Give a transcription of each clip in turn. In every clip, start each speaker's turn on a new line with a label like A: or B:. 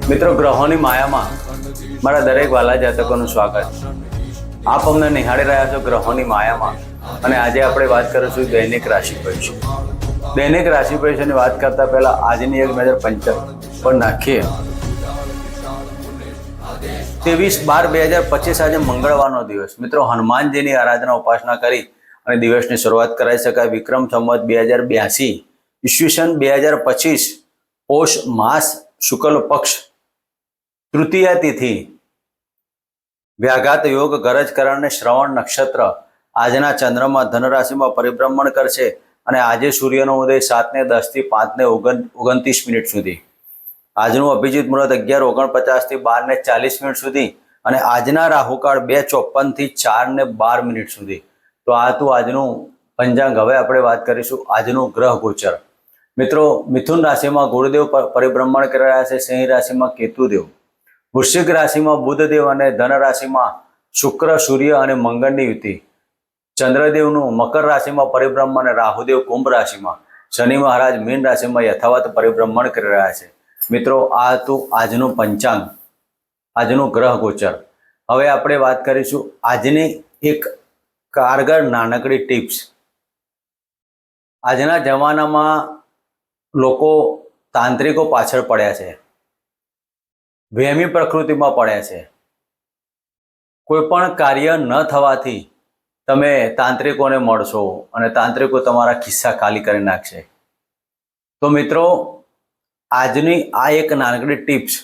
A: મિત્રો, ગ્રહોની માયામાં મારા દરેક વાલા જાતકોનું સ્વાગત. આપ અમને નિહાળી રહ્યા છો ગ્રહોની માયામાં, અને આજે આપણે વાત કરીશું દૈનિક રાશિ ભવિષ્ય. દૈનિક રાશિ ભવિષ્યની વાત કરતા પહેલા આજની એક નજર પંચાંગ પર નાખીએ. 23/12/2025 આજે મંગળવારનો દિવસ. મિત્રો, હનુમાનજીની આરાધના ઉપાસના કરી અને દિવસની શરૂઆત કરાવી શકાય. વિક્રમ સંવત 2082 ઈસવીસન 2025 પોષ માસ શુક્લ પક્ષ તૃતીયા તિથિ વ્યાઘાત યોગ ગરજ કરણને શ્રવણ નક્ષત્ર. આજના ચંદ્રમાં ધન રાશિમાં પરિભ્રમણ કરશે અને આજે સૂર્યનો ઉદય 7:10 થી 5:29 સુધી. આજનું અભિજીત મુહૂર્ત 11:49 થી 12:40 સુધી અને આજના રાહુકાળ 2:54 થી 4:12 સુધી. તો આ હતું આજનું પંચાંગ. હવે આપણે વાત કરીશું આજનું ગ્રહ ગોચર. મિત્રો, મિથુન રાશિમાં ગુરુદેવ પરિભ્રમણ કરી રહ્યા છે. સિંહ રાશિમાં કેતુદેવ, વૃશ્ચિક રાશિમાં બુધદેવ અને ધન રાશિમાં શુક્ર, સૂર્ય અને મંગળની યુતિ. ચંદ્રદેવનું મકર રાશિમાં પરિભ્રમણ અને રાહુદેવ કુંભ રાશિમાં, શનિ મહારાજ મીન રાશિમાં યથાવત પરિભ્રમણ કરી રહ્યા છે. મિત્રો, આ હતું આજનું પંચાંગ, આજનું ગ્રહ ગોચર. હવે આપણે વાત કરીશું આજની એક કારગર નાનકડી ટિપ્સ. આજના જમાનામાં લોકો તાંત્રિકો પાછળ પડ્યા છે, વહેમી પ્રકૃતિમાં પડ્યા છે. કોઈ પણ કાર્ય ન થવાથી તમે તાંત્રિકોને મળશો અને તાંત્રિકો તમારા ખિસ્સા ખાલી કરી નાખશે. તો મિત્રો, આજની આ એક નાનકડી ટિપ્સ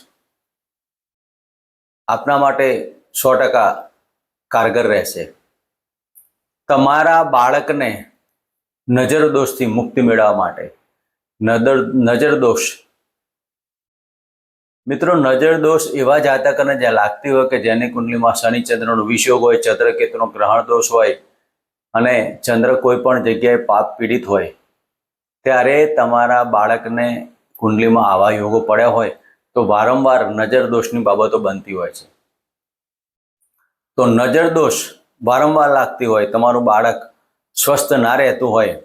A: આપના માટે 100% કારગર રહેશે. તમારા બાળકને નજર દોષથી મુક્તિ મેળવવા માટે. નજર દોષ, મિત્રો, નજર દોષ એવા જાતકોને જ્યાં લાગતી હોય કે જેની કુંડલીમાં શનિ ચંદ્રનો વિષયોગ હોય, ચંદ્ર કેતુનો ગ્રહણ દોષ હોય અને ચંદ્ર કોઈ પણ જગ્યાએ પાપ પીડિત હોય, ત્યારે તમારા બાળકને કુંડલીમાં આવા યોગો પડ્યા હોય તો વારંવાર નજર દોષની બાબતો બનતી હોય છે. તો નજર દોષ વારંવાર લાગતી હોય, તમારું બાળક સ્વસ્થ ના રહેતું હોય,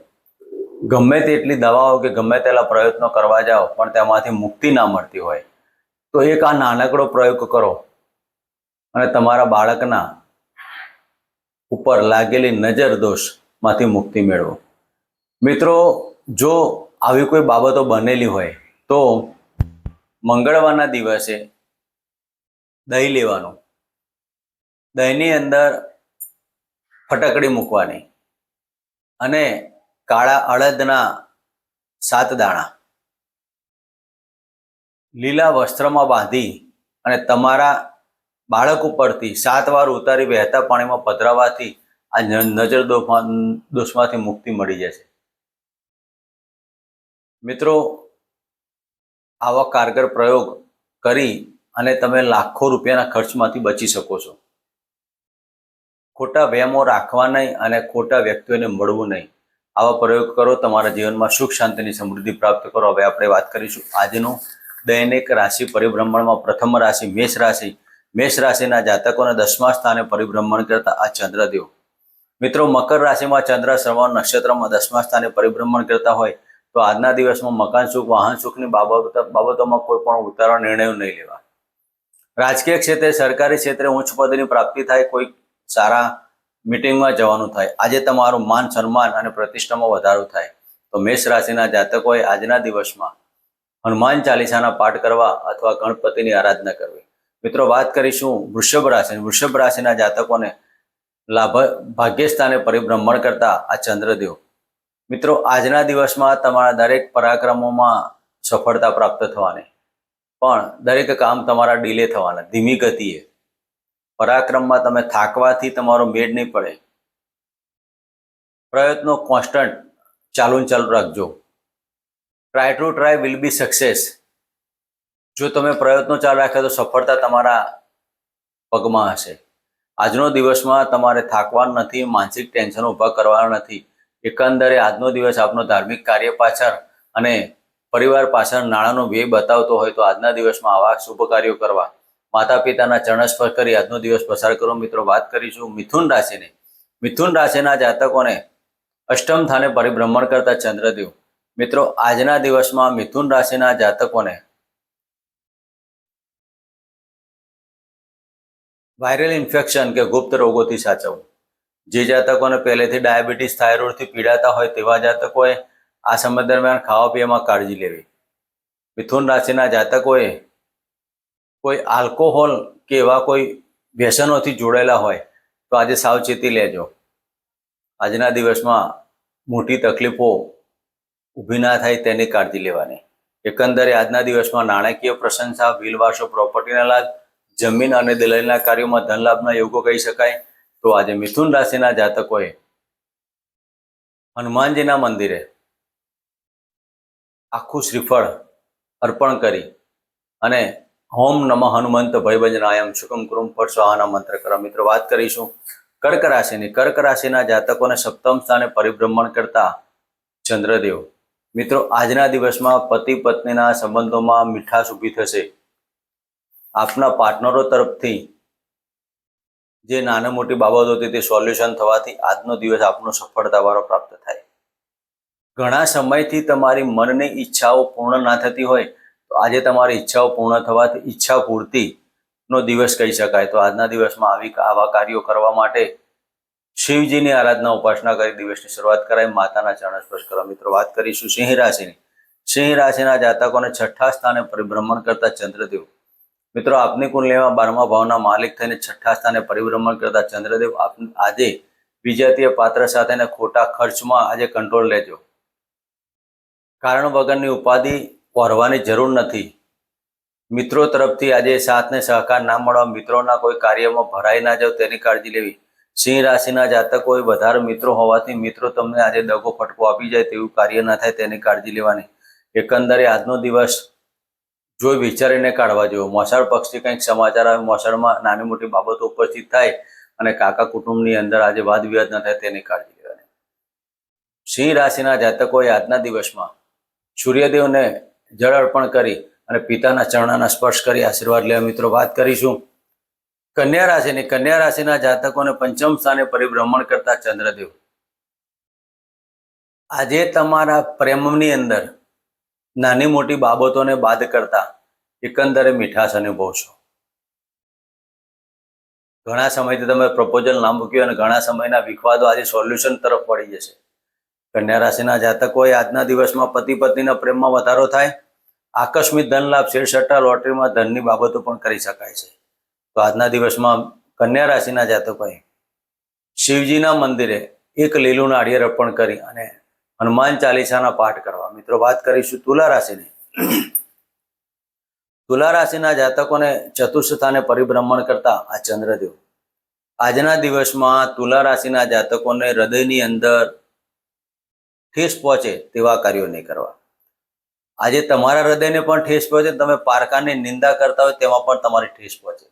A: ગમે તેટલી દવાઓ કે ગમે તેટલા પ્રયત્નો કરવા જાઓ પણ તેમાંથી મુક્તિ ના મળતી હોય, તો એક આ નાનકડો પ્રયોગ કરો અને તમારા બાળકના ઉપર લાગેલી નજર દોષમાંથી મુક્તિ મેળવો. મિત્રો, જો આવી કોઈ બાબતો બનેલી હોય તો મંગળવારના દિવસે દહીં લેવાનું, દહીંની અંદર ફટકડી મૂકવાની અને કાળા અડદના 7 દાણા લીલા વસ્ત્રમાં બાંધી અને તમારા બાળક ઉપરથી 7 વાર ઉતારી વહેતા પાણીમાં પધરાવવાથી આ નજર દોષમાંથી મુક્તિ મળી જશે. મિત્રો, આવા કારગર પ્રયોગ કરી અને તમે લાખો રૂપિયાના ખર્ચમાંથી બચી શકો છો. ખોટા વહેમો રાખવા નહીં અને ખોટા વ્યક્તિઓને મળવું નહીં. આવા પ્રયોગ કરો, તમારા જીવનમાં સુખ શાંતિની સમૃદ્ધિ પ્રાપ્ત કરો. હવે આપણે વાત કરીશું આજનું દૈનિક રાશિ પરિભ્રમણમાં. પ્રથમ રાશિ મેષ રાશિ. મેષ રાશિના જાતકોને 10મા સ્થાને પરિભ્રમણ કરતા આ ચંદ્રદેવ. મિત્રો, મકર રાશિમાં ચંદ્ર શ્રવણ નક્ષત્રમાં 10મા સ્થાને પરિભ્રમણ કરતા હોય તો આજના દિવસમાં મકાન સુખ, વાહન સુખની બાબતોમાં કોઈ પણ ઉતારવા નિર્ણયો નહીં લેવા. રાજકીય ક્ષેત્રે, સરકારી ક્ષેત્રે ઉચ્ચ પદની પ્રાપ્તિ થાય, કોઈ સારા મીટિંગમાં જવાનું થાય. આજે તમારું માન સન્માન અને પ્રતિષ્ઠામાં વધારો થાય. તો મેષ રાશિના જાતકોએ આજના દિવસમાં હનુમાન ચાલીસાના પાઠ કરવા અથવા ગણપતિની આરાધના કરવી. મિત્રો, વાત કરીશું વૃષભ રાશિ. વૃષભ રાશિના જાતકોને ભાગ્યસ્થાને પરિભ્રમણ કરતા આ ચંદ્રદેવ. મિત્રો, આજના દિવસમાં તમારા દરેક પરાક્રમોમાં સફળતા પ્રાપ્ત થવાની, પણ દરેક કામ તમારા ડીલે થવાના, ધીમી ગતિએ. પરાક્રમમાં તમે થાકવાથી તમારો મેળ નહીં પડે. પ્રયત્નો કોન્સ્ટન્ટ ચાલુ રાખજો. Try to try will be success. જો તમે પ્રયત્નો ચાલુ રાખ્યા તો સફળતા તમારા પગમાં હશે. આજનો દિવસમાં તમારે થાકવાનું નથી, માનસિક ટેન્શન ઊભા કરવાના નથી. એકંદરે આજનો દિવસ આપનો ધાર્મિક કાર્ય પાછળ અને પરિવાર પાછળ નાણાંનો વ્યય બતાવતો હોય તો આજના દિવસમાં આવા શુભ કાર્યો કરવા, માતા પિતાના ચરણ સ્પર્શ કરી આજનો દિવસ પસાર કરો. મિત્રો, વાત કરીશું મિથુન રાશિની. મિથુન રાશિના જાતકોને અષ્ટમ સ્થાને પરિભ્રમણ કરતા ચંદ્રદેવ. મિત્રો, આજના દિવસમાં મિથુન રાશિના જાતકોને વાયરલ ઇન્ફેક્શન કે ગુપ્ત રોગોથી સાચવવું. જે જાતકોને પહેલેથી ડાયાબિટીસ થાઇરોઇડથી પીડાતા હોય તેવા જાતકોએ આ સમય દરમિયાન ખાવા પીવામાં કાળજી લેવી. મિથુન રાશિના જાતકોએ કોઈ આલ્કોહોલ કે એવા કોઈ વ્યસનોથી જોડાયેલા હોય તો આજે સાવચેતી લેજો. આજના દિવસમાં મોટી તકલીફો ઊભી ના થાય તેની કાળજી લેવાની. એકંદરે આજના દિવસમાં નાણાકીય પ્રશંસા, બિલવાસો, પ્રોપર્ટીના લાભ, જમીન અને દલાલીના કાર્યોમાં ધન લાભના યોગો કહી શકાય. તો આજે મિથુન રાશિના જાતકોએ હનુમાનજીના મંદિરે આખું શ્રીફળ અર્પણ કરી અને ઓમ નમઃ હનુમંત ભયભંજનાયમ શુકમ કુરુમ ફટ સ્વાહાના મંત્ર કરો. મિત્રો વાત કરીશું કર્ક રાશિની. કર્ક રાશિના જાતકોને સપ્તમ સ્થાને પરિભ્રમણ કરતા ચંદ્રદેવ. મિત્રો આજના દિવસમાં પતિ પત્નીના સંબંધોમાં મીઠાશ ઊભી થશે. આપના પાર્ટનરો તરફથી જે નાની મોટી બાબતો હતી તે સોલ્યુશન થવાથી આજનો દિવસ આપનો સફળતાવાળો પ્રાપ્ત થાય. ઘણા સમયથી તમારી મનની ઈચ્છાઓ પૂર્ણ ના થતી હોય તો આજે તમારી ઈચ્છાઓ પૂર્ણ થવાથી ઈચ્છા પૂર્તિનો દિવસ કહી શકાય. તો આજના દિવસમાં આવા કાર્યો કરવા માટે શિવજીની આરાધના ઉપાસના કરી દિવસની શરૂઆત કરાય. માતાના ચરણ સ્પર્શ કરવા. મિત્રો વાત કરીશું સિંહ રાશિની. સિંહ રાશિના જાતકોને છઠ્ઠા સ્થાને પરિભ્રમણ કરતા ચંદ્રદેવ. મિત્રો આપની કુંડલીમાં 12મા ભાવના માલિક થઈને છઠ્ઠા સ્થાને પરિભ્રમણ કરતા ચંદ્રદેવ આજે વિજાતીય પાત્ર સાથે ખોટા ખર્ચમાં આજે કંટ્રોલ લેજો. કારણ વગરની ઉપાધિ ઓરવાની જરૂર નથી. મિત્રો તરફથી આજે સાથ ને સહકાર ના મળવા, મિત્રોના કોઈ કાર્યમાં ભરાઈ ના જાવ તેની કાળજી લેવી. સિંહ રાશિના જાતકોએ વધારે મિત્રો હોવાથી મિત્રો તમને આજે દગો ફટકો આપી જાય તેવું કાર્ય ના થાય તેની કાળજી લેવાની. એકંદરે આજનો દિવસ જોઈ વિચારીને કાઢવા જેવો. મોસાળ પક્ષથી કંઈક સમાચાર આવે, મોસાળમાં નાની મોટી બાબતો ઉપસ્થિત થાય અને કાકા કુટુંબની અંદર આજે વાદ વિવાદ ન થાય તેની કાળજી લેવાની. સિંહ રાશિના જાતકોએ આજના દિવસમાં સૂર્યદેવને જળ અર્પણ કરી અને પિતાના ચરણોના સ્પર્શ કરી આશીર્વાદ લેવા. મિત્રો વાત કરીશું કન્યા રાશિની. કન્યા રાશિના જાતકોને પંચમ સ્થાને પરિભ્રમણ કરતા ચંદ્રદેવ. આજે તમારા પ્રેમની અંદર નાની મોટી બાબતોને બાદ કરતા એકંદરે મીઠાશ અનુભવશો. ઘણા સમયથી તમે પ્રપોઝલ ના મૂક્યું અને ઘણા સમયના વિવાદો આજે સોલ્યુશન તરફ વળી જશે. કન્યા રાશિના જાતકોએ આજના દિવસમાં પતિ પત્નીના પ્રેમમાં વધારો થાય. આકસ્મિક ધન લાભ, શેર સટ્ટા, લોટરીમાં ધનની બાબતો પણ કરી શકાય છે. તો આજના દિવસમાં કન્યા રાશિના જાતકોએ શિવજીના મંદિરે એક લીલું નાળિયેર અર્પણ કરી અને હનુમાન ચાલીસાના પાઠ કરવા. મિત્રો વાત કરીશું તુલા રાશિની. તુલા રાશિના જાતકોને ચતુર્થ સ્થાને પરિભ્રમણ કરતા આ ચંદ્રદેવ. આજના દિવસમાં તુલા રાશિના જાતકોને હૃદયની અંદર ઠેસ પહોંચે તેવા કાર્યો નહીં કરવા. આજે તમારા હૃદયને પણ ઠેસ પહોંચે, તમે પારકાની નિંદા કરતા હોય તેમાં પણ તમારી ઠેસ પહોંચે.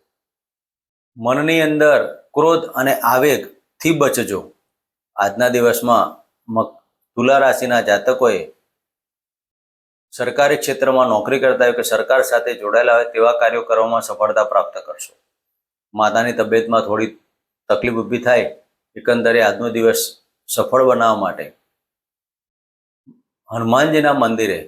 A: મનની અંદર ક્રોધ અને આવેગથી બચજો. આજના દિવસમાં તુલા રાશિના જાતકોએ સરકારી ક્ષેત્રમાં નોકરી કરતા હોય કે સરકાર સાથે જોડાયેલા હોય તેવા કાર્યો કરવામાં સફળતા પ્રાપ્ત કરશો. માતાની તબિયતમાં થોડી તકલીફ ઊભી થાય. એકંદરે આજનો દિવસ સફળ બનાવવા માટે હનુમાનજીના મંદિરે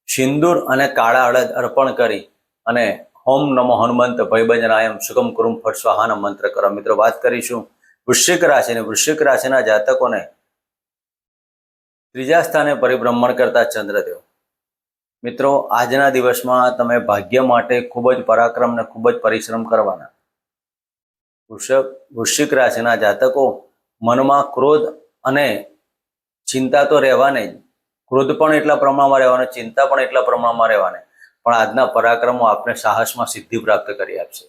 A: સિંદૂર અને કાળા અડદ અર્પણ કરી અને ઓમ નમો હનુમંત ભયભંજનાયમ શુકમ કુરુમ ફટ સ્વાહાના મંત્ર કરો. મિત્રો વાત કરીશું વૃશ્ચિક રાશિની. વૃશ્ચિક રાશિના જાતકોને ત્રીજા સ્થાને પરિભ્રમણ કરતા ચંદ્રદેવ. મિત્રો આજના દિવસમાં તમે ભાગ્ય માટે ખૂબ જ પરાક્રમ અને ખૂબ જ પરિશ્રમ કરવાના. વૃશ્ચિક રાશિના જાતકો મનમાં ક્રોધ અને ચિંતા તો રહેવાની જ. ક્રોધ પણ એટલા પ્રમાણમાં રહેવાનો, ચિંતા પણ એટલા પ્રમાણમાં રહેવાની. પણ આજના પરાક્રમો આપને સાહસમાં સિદ્ધિ પ્રાપ્ત કરી આપશે.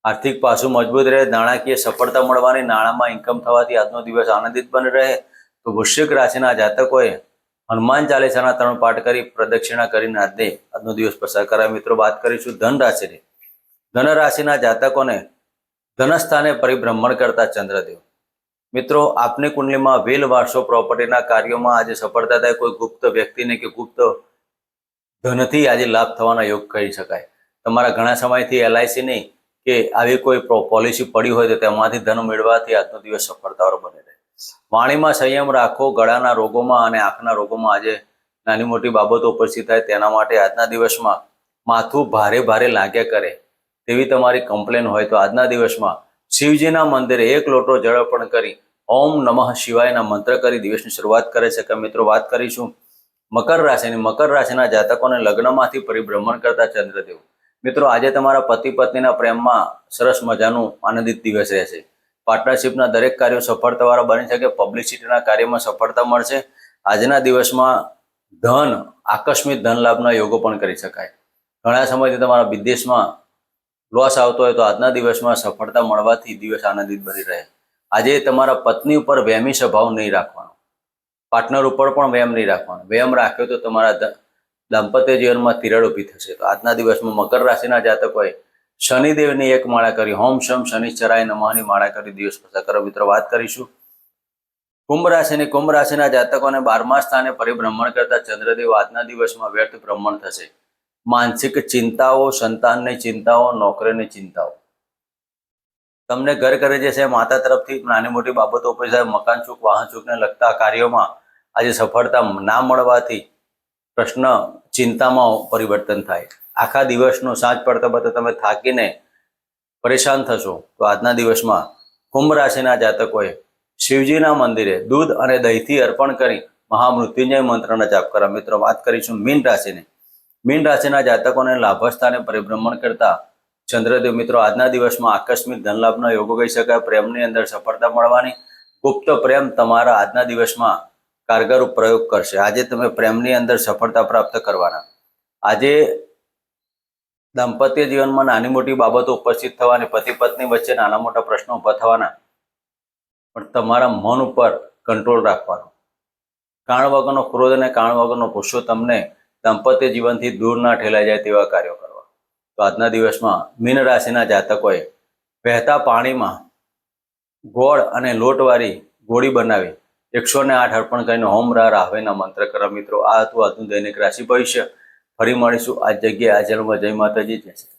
A: આર્થિક પાસું મજબૂત રહે, નાણાકીય સફળતા મળવાની, નાણાંમાં ઇન્કમ થવાથી આજનો દિવસ આનંદિત બની રહે. તો વૃશ્ચિક રાશિના જાતકોએ હનુમાન ચાલીસાના 3 પાઠ કરી પ્રદક્ષિણા કરીને આજનો દિવસ પસાર કરાય. મિત્રો વાત કરીશું ધન રાશિની. ધન રાશિના જાતકોને ધનસ્થાને પરિભ્રમણ કરતા ચંદ્રદેવ. મિત્રો આપની કુંડલીમાં વેલ વારસો પ્રોપર્ટીના કાર્યોમાં આજે સફળતા થાય. કોઈ ગુપ્ત વ્યક્તિને કે ગુપ્ત ધનથી આજે લાભ થવાના યોગ કહી શકાય. તમારા ઘણા સમયથી LICની કે આવી કોઈ પોલિસી પડી હોય તો તેમાંથી ધન મેળવવાથી આજનો દિવસ સફળતાવાળો બને રહે. વાણીમાં સંયમ રાખો. ગળાના રોગોમાં અને આંખના રોગોમાં આજે નાની મોટી બાબતો ઉપસ્થિત થાય તેના માટે આજના દિવસમાં માથું ભારે ભારે લાગ્યા કરે તેવી તમારી કમ્પ્લેન હોય તો આજના દિવસમાં શિવજીના મંદિરે 1 લોટો જળ અર્પણ કરી ઓમ નમઃ શિવાયના મંત્ર કરી દિવસની શરૂઆત કરે છે. કે મિત્રો વાત કરીશું મકર રાશિની. મકર રાશિના જાતકોને લગ્નમાંથી પરિભ્રમણ કરતા ચંદ્રદેવ. મિત્રો આજે તમારા પતિ પત્નીના પ્રેમમાં સરસ મજાનું આનંદિત દિવસ રહેશે. પાર્ટનરશિપના દરેક કાર્યો સફળતાવાળા બની શકે. પબ્લિસિટીના કાર્યમાં સફળતા મળશે. આજના દિવસમાં ધન આકસ્મિક ધન લાભના યોગો પણ કરી શકાય. ઘણા સમયથી તમારા વિદેશમાં લોસ આવતો હોય તો આજના દિવસમાં સફળતા મળવાથી દિવસ આનંદિત બની રહે. આજે તમારા પત્ની ઉપર વહેમી સ્વભાવ નહીં રાખવાનો. પાર્ટનર ઉપર પણ વહેમ નહીં રાખવાનો. વહેમ રાખ્યો તો તમારા દાંપત્ય જીવનમાં તિરાડ ઊભી થશે. તો આજના દિવસમાં મકર રાશિના જાતકોએ શનિદેવની 1 માળા કરી ઓમ શમ શનિશ્ચરાય નમઃની માળા કરી દિવસ પસાર કરો. મિત્રો વાત કરીશું કુંભ રાશિની. કુંભ રાશિના જાતકોને 12મા સ્થાને પરિભ્રમણ કરતા ચંદ્રદેવ આજના દિવસમાં વ્યર્થ ભ્રમણ થશે. માનસિક ચિંતાઓ, સંતાનની ચિંતાઓ, નોકરીની ચિંતાઓ તમને ઘર કરે જશે. માતા તરફથી નાની મોટી બાબતો ઉપર મકાન ચૂક, વાહન ચૂકને લગતા કાર્યોમાં આજે સફળતા ના મળવાથી પ્રશ્ન ચિંતામાં પરિવર્તન થાય. આખા દિવસનો સાંજ પડતા પડતા તમે થાકીને પરેશાન થશો. તો આજના દિવસમાં કુંભ રાશિના જાતકોએ શિવજીના મંદિરે દૂધ અને દહીંથી અર્પણ કરી મહામૃત્યુંજય મંત્રના જાપ કરવા. મિત્રો વાત કરીશું મીન રાશિની. મીન રાશિના જાતકોને લાભસ્થાને પરિભ્રમણ કરતા ચંદ્રદેવ. મિત્રો આજના દિવસમાં આકસ્મિક ધનલાભના યોગો કહી શકાય. પ્રેમની અંદર સફળતા મળવાની. ગુપ્ત પ્રેમ તમારા આજના દિવસમાં કારગર પ્રયોગ કરશે. આજે તમે પ્રેમની અંદર સફળતા પ્રાપ્ત કરવાના. આજે દાંપત્ય જીવનમાં નાની મોટી બાબતો ઉપસ્થિત થવાની. પતિ પત્ની વચ્ચે નાના મોટા પ્રશ્નો ઉભા થવાના. પણ તમારા મન ઉપર કંટ્રોલ રાખવાનો. કાણ વગરનો ક્રોધ અને કાણ વગરનો ગુસ્સો તમને દાંપત્ય જીવનથી દૂર ના ઠેલાઈ જાય તેવા કાર્યો કરવા. તો આજના દિવસમાં મીન રાશિના જાતકોએ વહેતા પાણીમાં ગોળ અને લોટવાળી ગોળી બનાવી 108 અર્પણ કરીને ઓમ રા રાહવેના મંત્ર કરવા. મિત્રો આ હતું આજનું દૈનિક રાશિ ભવિષ્ય. ફરી મળીશું આ જગ્યાએ. આ જન્મ. જય માતાજી. જય શ્રી